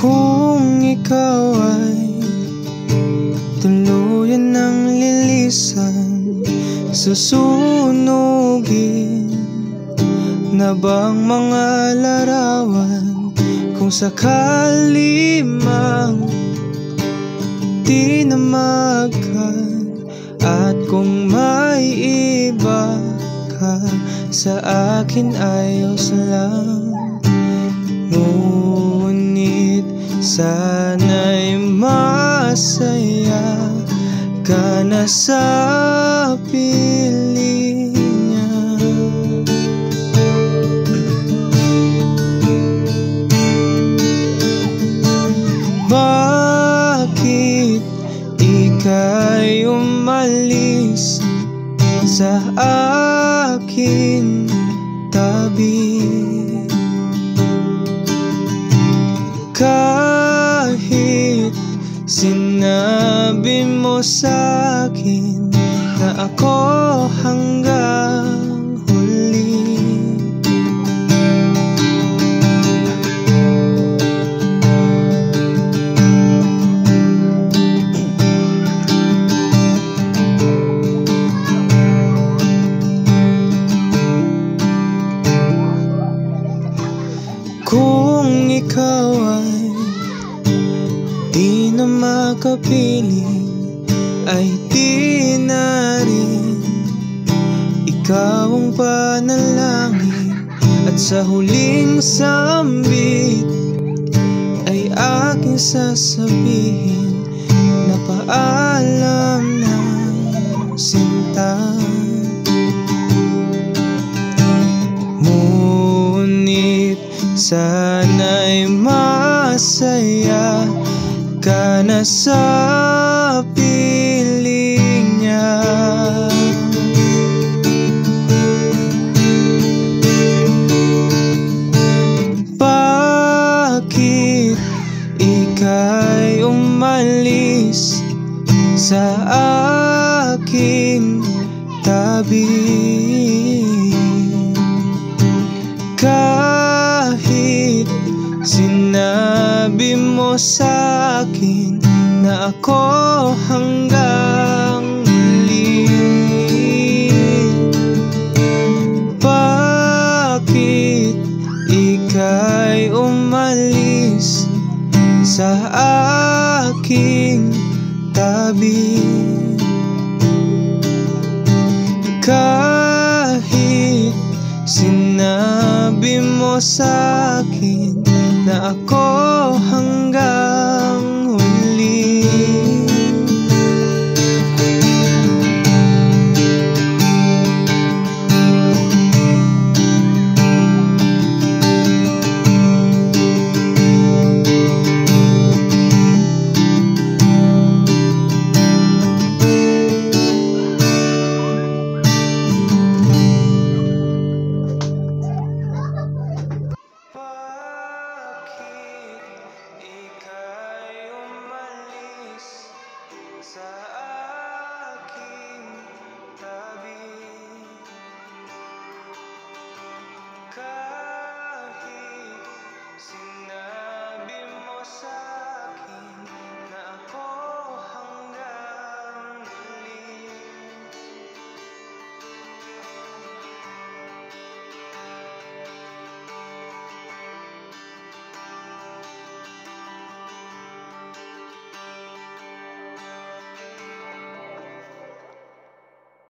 Kung ikaw ay tuluyan ng lilisan, susunugin na bang mga larawan? Kung sakali mang di na magkan, at kung may iba ka, sa akin ayos lang. Ngunit sana'y masaya ka na sa piling niya. Bakit ika'y umalis sa akin tabi? Kahit sinabi mo sa'kin na ako hanggang huli, kung ikaw ay di na makapiling, ay di na rin ikaw ang panalangin. At sa huling sambit ay aking sasabihin na paalam na, sinta. Ngunit sana'y masaya ka na sa piling niya. Bakit ika'y umalis sa aking tabi? Kahit sinabi mo sa'kin na ako hanggang huli, bakit ika'y umalis sa aking tabi? Kahit sinabi mo sa'kin na ako